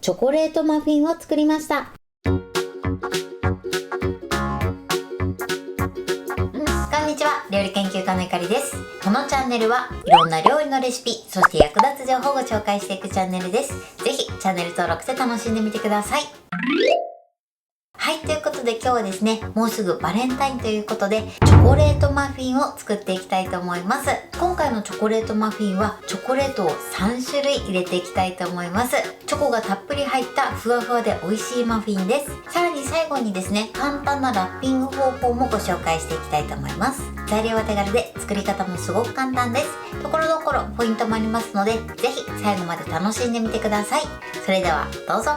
チョコレートマフィンを作りました。こんにちは、料理研究家のゆかりです。このチャンネルはいろんな料理のレシピ、そして役立つ情報をご紹介していくチャンネルです。ぜひチャンネル登録して楽しんでみてください。はい、ということで今日はですね、もうすぐバレンタインということでチョコレートマフィンを作っていきたいと思います。今回のチョコレートマフィンはチョコレートを3種類入れていきたいと思います。チョコがたっぷり入ったふわふわで美味しいマフィンです。さらに最後にですね、簡単なラッピング方法もご紹介していきたいと思います。材料は手軽で作り方もすごく簡単です。ところどころポイントもありますので、ぜひ最後まで楽しんでみてください。それではどうぞ。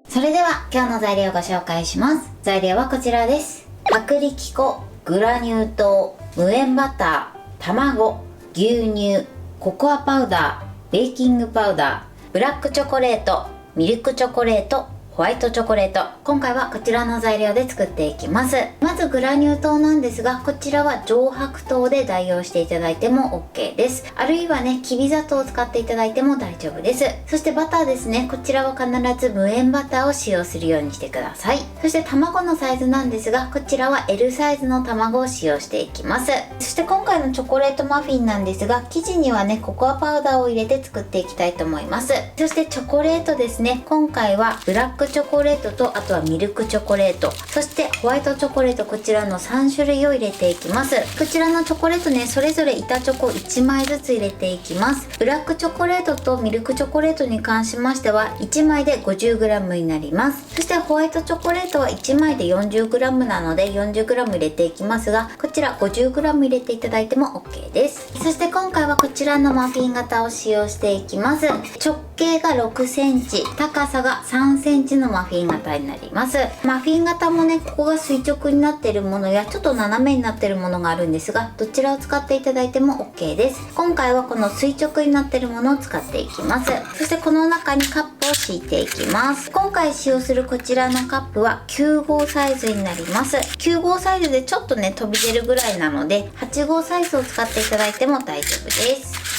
それでは今日の材料をご紹介します。材料はこちらです。薄力粉、グラニュー糖、無塩バター、卵、牛乳、ココアパウダー、ベーキングパウダー、ブラックチョコレート、ミルクチョコレート、ホワイトチョコレート。今回はこちらの材料で作っていきます。まずグラニュー糖なんですが、こちらは上白糖で代用していただいても OK です。あるいはね、きび砂糖を使っていただいても大丈夫です。そしてバターですね、こちらは必ず無塩バターを使用するようにしてください。そして卵のサイズなんですが、こちらは L サイズの卵を使用していきます。そして今回のチョコレートマフィンなんですが、生地にはね、ココアパウダーを入れて作っていきたいと思います。そしてチョコレートですね、今回はブラックチョコレートと、あとはミルクチョコレート、そしてホワイトチョコレート、こちらの3種類を入れていきます。こちらのチョコレートね、それぞれ板チョコ1枚ずつ入れていきます。ブラックチョコレートとミルクチョコレートに関しましては1枚で 50g になります。そしてホワイトチョコレートは1枚で 40g なので 40g 入れていきますが、こちら 50g 入れていただいても OK です。そして今回はこちらのマフィン型を使用していきます。直径が6センチ、高さが3センチのマフィン型になります。マフィン型もね、ここが垂直になっているものやちょっと斜めになっているものがあるんですが、どちらを使っていただいても OK です。今回はこの垂直になっているものを使っていきます。そしてこの中にカップを敷いていきます。今回使用するこちらのカップは9号サイズになります。9号サイズでちょっとね飛び出るぐらいなので、8号サイズを使っていただいても大丈夫です。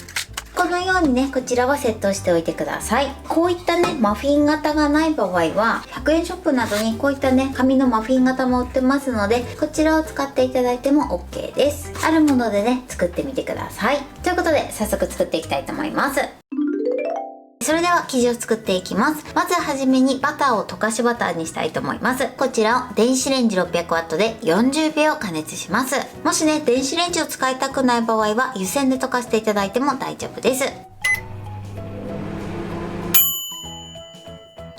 このようにね、こちらはセットしておいてください。こういったね、マフィン型がない場合は、100円ショップなどにこういったね、紙のマフィン型も売ってますので、こちらを使っていただいても OK です。あるものでね、作ってみてください。ということで、早速作っていきたいと思います。それでは生地を作っていきます。まずはじめにバターを溶かしバターにしたいと思います。こちらを電子レンジ 600W で40秒加熱します。もしね、電子レンジを使いたくない場合は湯煎で溶かしていただいても大丈夫です。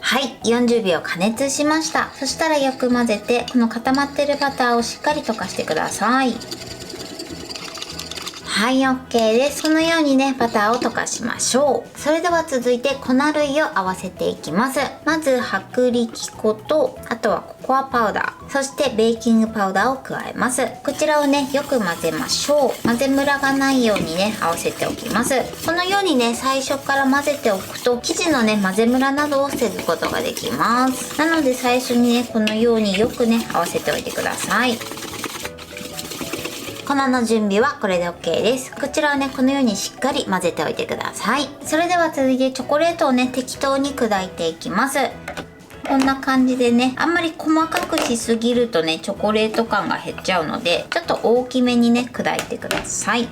はい、40秒加熱しました。そしたらよく混ぜて、この固まってるバターをしっかり溶かしてください。はい、OK です。このようにね、バターを溶かしましょう。それでは続いて粉類を合わせていきます。まず薄力粉と、あとはココアパウダー、そしてベーキングパウダーを加えます。こちらをね、よく混ぜましょう。混ぜムラがないようにね、合わせておきます。このようにね、最初から混ぜておくと、生地のね、混ぜムラなどを防ぐことができます。なので最初にね、このようによくね、合わせておいてください。粉の準備はこれで OK です。こちらをね、このようにしっかり混ぜておいてください。それでは続いてチョコレートをね、適当に砕いていきます。こんな感じでね、あんまり細かくしすぎるとね、チョコレート感が減っちゃうので、ちょっと大きめにね、砕いてください。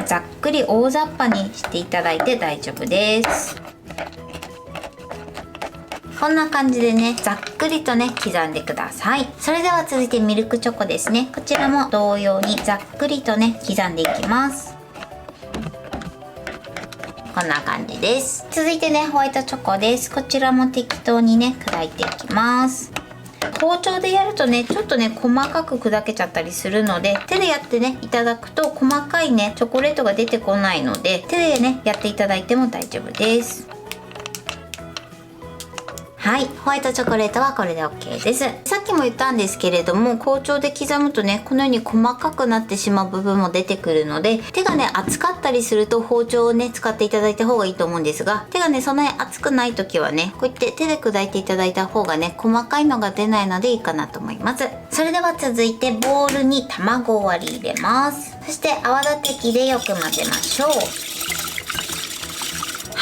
ざっくり大雑把にしていただいて大丈夫です。こんな感じでね、ざっくりとね、刻んでください。それでは続いてミルクチョコですね。こちらも同様にざっくりとね、刻んでいきます。こんな感じです。続いてね、ホワイトチョコです。こちらも適当にね、砕いていきます。包丁でやるとね、ちょっとね、細かく砕けちゃったりするので、手でやってね、いただくと細かいね、チョコレートが出てこないので、手でね、やっていただいても大丈夫です。はい、ホワイトチョコレートはこれで OK です。さっきも言ったんですけれども、包丁で刻むとね、このように細かくなってしまう部分も出てくるので、手がね、熱かったりすると包丁をね、使っていただいた方がいいと思うんですが、手がね、そんなに熱くない時はね、こうやって手で砕いていただいた方がね、細かいのが出ないのでいいかなと思います。それでは続いてボウルに卵を割り入れます。そして泡立て器でよく混ぜましょう。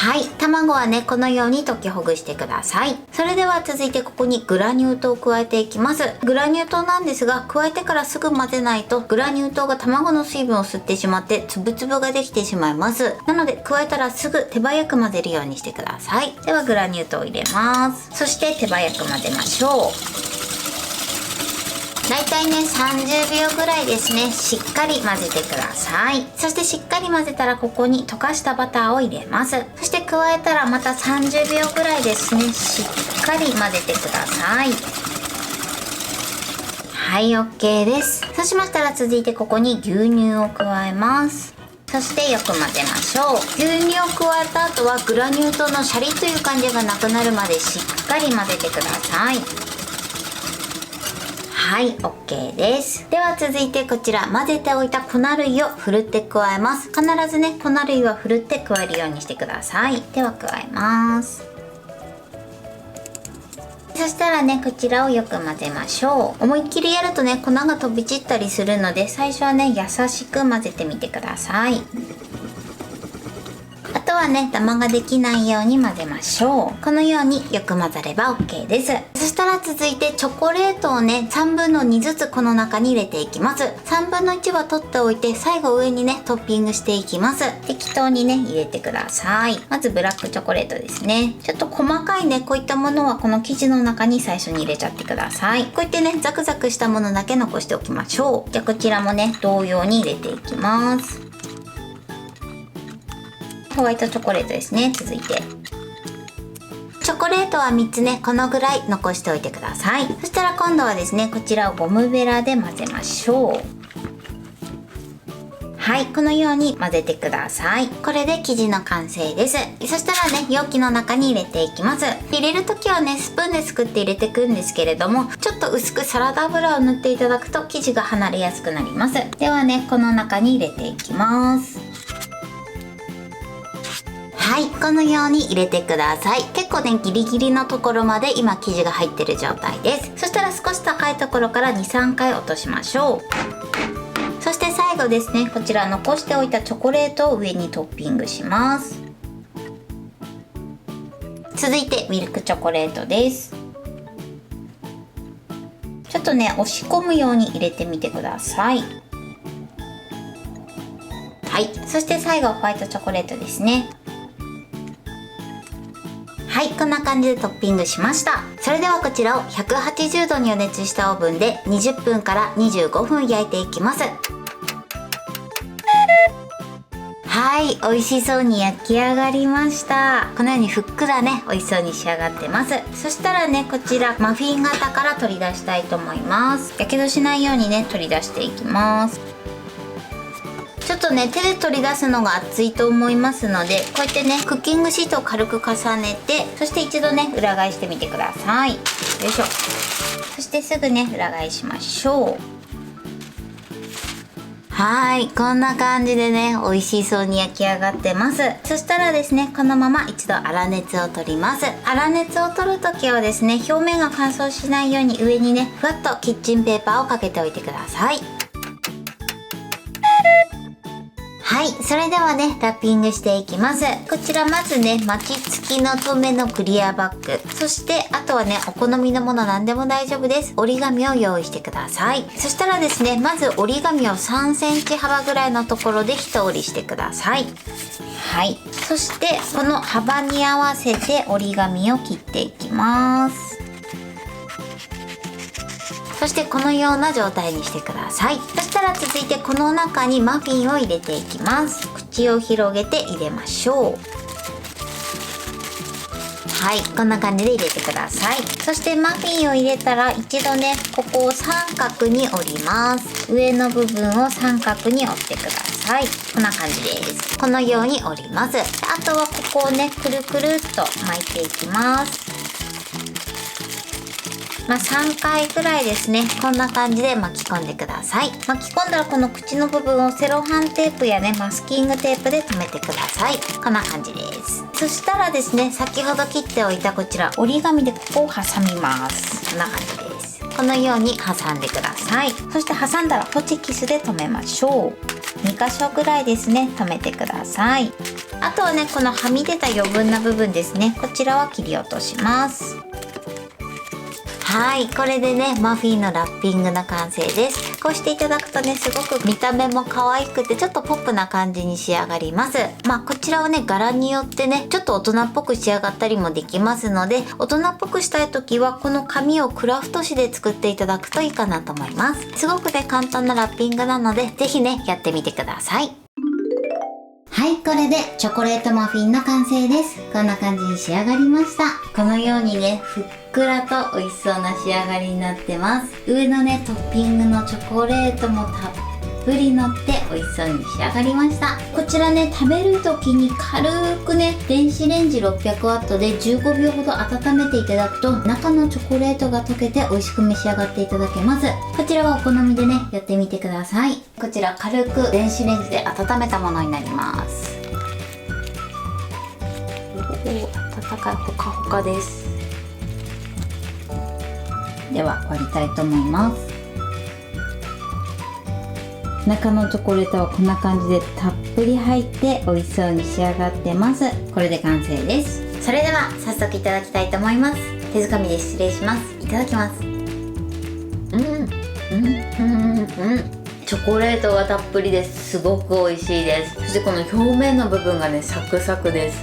はい、卵はねこのように溶きほぐしてください。それでは続いてここにグラニュー糖を加えていきます。グラニュー糖なんですが、加えてからすぐ混ぜないとグラニュー糖が卵の水分を吸ってしまってつぶつぶができてしまいます。なので加えたらすぐ手早く混ぜるようにしてください。ではグラニュー糖を入れます。そして手早く混ぜましょう。だいたいね30秒ぐらいですね、しっかり混ぜてください。そしてしっかり混ぜたらここに溶かしたバターを入れます。そして加えたらまた30秒ぐらいですね、しっかり混ぜてください。はい、 OK です。そうしましたら続いてここに牛乳を加えます。そしてよく混ぜましょう。牛乳を加えた後はグラニュー糖のシャリという感じがなくなるまでしっかり混ぜてください。はい、 OK です。では続いてこちら混ぜておいた粉類をふるって加えます。必ずね粉類はふるって加えるようにしてください。では加えます。そしたらねこちらをよく混ぜましょう。思いっきりやるとね粉が飛び散ったりするので、最初はね優しく混ぜてみてください。あとはねダマができないように混ぜましょう。このようによく混ざれば OK です。そしたら続いてチョコレートをね3分の2ずつこの中に入れていきます。3分の1は取っておいて最後上にねトッピングしていきます。適当にね入れてください。まずブラックチョコレートですね。ちょっと細かいねこういったものはこの生地の中に最初に入れちゃってください。こうやってねザクザクしたものだけ残しておきましょう。じゃあこちらもね同様に入れていきます。ホワイトチョコレートですね。続いてチョコレートは3つねこのぐらい残しておいてください。そしたら今度はですねこちらをゴムベラで混ぜましょう。はい、このように混ぜてください。これで生地の完成です。そしたらね容器の中に入れていきます。入れる時はねスプーンですくって入れていくんですけれども、ちょっと薄くサラダ油を塗っていただくと生地が離れやすくなります。ではねこの中に入れていきます。はい、このように入れてください。結構ねギリギリのところまで今生地が入ってる状態です。そしたら少し高いところから 2,3 回落としましょう。そして最後ですねこちら残しておいたチョコレートを上にトッピングします。続いてミルクチョコレートです。ちょっとね押し込むように入れてみてください。はい、そして最後ホワイトチョコレートですね。はい、こんな感じでトッピングしました。それではこちらを180度に予熱したオーブンで20分から25分焼いていきます。はい、美味しそうに焼き上がりました。このようにふっくらね美味しそうに仕上がってます。そしたらねこちらマフィン型から取り出したいと思います。やけどしないようにね取り出していきます。ちょっとね手で取り出すのが熱いと思いますので、こうやってねクッキングシートを軽く重ねて、そして一度ね裏返してみてください。よいしょ。そしてすぐね裏返しましょう。はい、こんな感じでね美味しそうに焼き上がってます。そしたらですねこのまま一度粗熱を取ります。粗熱を取るときはですね表面が乾燥しないように上にねふわっとキッチンペーパーをかけておいてください。はい、それではねラッピングしていきます。こちらまずね巻きつきの透明のクリアバッグ、そしてあとはねお好みのもの何でも大丈夫です。折り紙を用意してください。そしたらですねまず折り紙を3センチ幅ぐらいのところで一折りしてください。はい、そしてこの幅に合わせて折り紙を切っていきます。そしてこのような状態にしてください。そしたら続いてこの中にマフィンを入れていきます。口を広げて入れましょう。はい、こんな感じで入れてください。そしてマフィンを入れたら一度ねここを三角に折ります。上の部分を三角に折ってください。こんな感じです。このように折ります。あとはここをねくるくるっと巻いていきます。3回くらいですね。こんな感じで巻き込んでください。巻き込んだらこの口の部分をセロハンテープやねマスキングテープで留めてください。こんな感じです。そしたらですね先ほど切っておいたこちら折り紙でここを挟みます。こんな感じです。このように挟んでください。そして挟んだらホチキスで留めましょう。2箇所ぐらいですね留めてください。あとはね、このはみ出た余分な部分ですね、こちらは切り落とします。はい、これでね、マフィンのラッピングの完成です。こうしていただくとね、すごく見た目も可愛くてちょっとポップな感じに仕上がります。こちらはね、柄によってね、ちょっと大人っぽく仕上がったりもできますので、大人っぽくしたい時はこの紙をクラフト紙で作っていただくといいかなと思います。すごくね、簡単なラッピングなので、ぜひね、やってみてください。はい、これでチョコレートマフィンの完成です。こんな感じに仕上がりました。このようにね、ふっくらと美味しそうな仕上がりになってます。上のね、トッピングのチョコレートもたっぷり乗って美味しそうに仕上がりました。こちらね、食べる時に軽くね、電子レンジ 600W で15秒ほど温めていただくと、中のチョコレートが溶けて美味しく召し上がっていただけます。こちらはお好みでね、やってみてください。こちら軽く電子レンジで温めたものになります。温かい、ほかほかです。では割りたいと思います。中のチョコレートはこんな感じでたっぷり入って美味しそうに仕上がってます。これで完成です。それでは早速いただきたいと思います。手づかみで失礼します。いただきます。チョコレートがたっぷりです。すごく美味しいです。そしてこの表面の部分がね、サクサクです。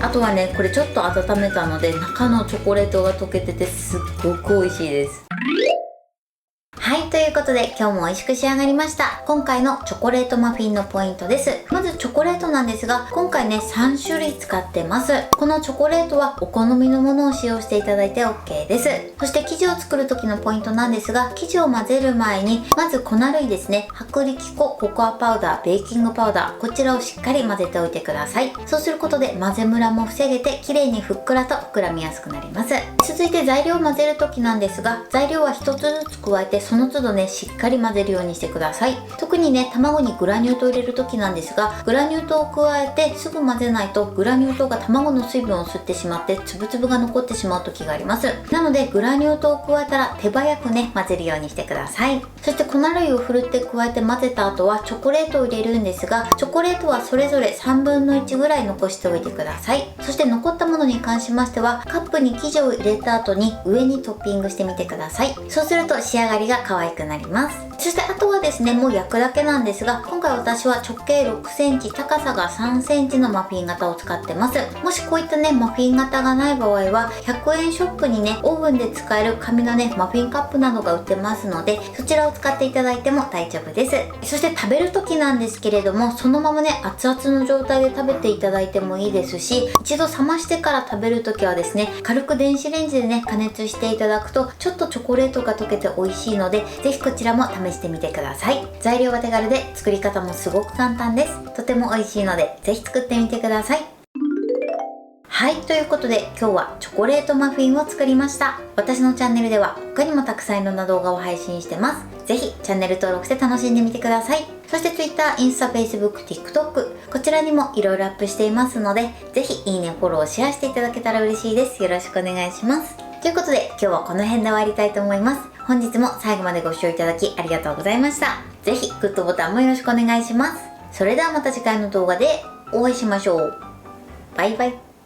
あとはね、これちょっと温めたので中のチョコレートが溶けててすっごく美味しいです。はい、ということで今日も美味しく仕上がりました。今回のチョコレートマフィンのポイントです。まずチョコレートなんですが、今回ね3種類使ってます。このチョコレートはお好みのものを使用していただいて OK です。そして生地を作る時のポイントなんですが、生地を混ぜる前にまず粉類ですね、薄力粉、ココアパウダー、ベーキングパウダー、こちらをしっかり混ぜておいてください。そうすることで混ぜムラも防げて綺麗にふっくらと膨らみやすくなります。続いて材料を混ぜる時なんですが、材料は1つずつ加えてその都度ね、しっかり混ぜるようにしてください。特にね、卵にグラニュー糖を入れる時なんですが、グラニュー糖を加えてすぐ混ぜないとグラニュー糖が卵の水分を吸ってしまって粒々が残ってしまう時があります。なのでグラニュー糖を加えたら手早くね、混ぜるようにしてください。そして粉類をふるって加えて混ぜた後はチョコレートを入れるんですが、チョコレートはそれぞれ3分の1ぐらい残しておいてください。そして残ったものに関しましては、カップに生地を入れた後に上にトッピングしてみてください。そうすると仕上がりが可愛くなります。そしてあとはですね、もう焼くだけなんですが、今回私は直径6センチ、高さが3センチのマフィン型を使ってます。もしこういったね、マフィン型がない場合は、100円ショップにね、オーブンで使える紙のね、マフィンカップなどが売ってますので、そちらを使っていただいても大丈夫です。そして食べる時なんですけれども、そのままね、熱々の状態で食べていただいてもいいですし、一度冷ましてから食べる時はですね、軽く電子レンジでね、加熱していただくと、ちょっとチョコレートが溶けて美味しいので、ぜひこちらも試してみてください。材料は手軽で作り方もすごく簡単です。とても美味しいのでぜひ作ってみてください。はい、ということで今日はチョコレートマフィンを作りました。私のチャンネルでは他にもたくさんいろんな動画を配信してます。ぜひチャンネル登録して楽しんでみてください。そして Twitter、インスタ、Facebook、TikTok こちらにもいろいろアップしていますので、ぜひいいね、フォロー、シェアしていただけたら嬉しいです。よろしくお願いします。ということで今日はこの辺で終わりたいと思います。本日も最後までご視聴いただきありがとうございました。ぜひグッドボタンもよろしくお願いします。それではまた次回の動画でお会いしましょう。バイバイ。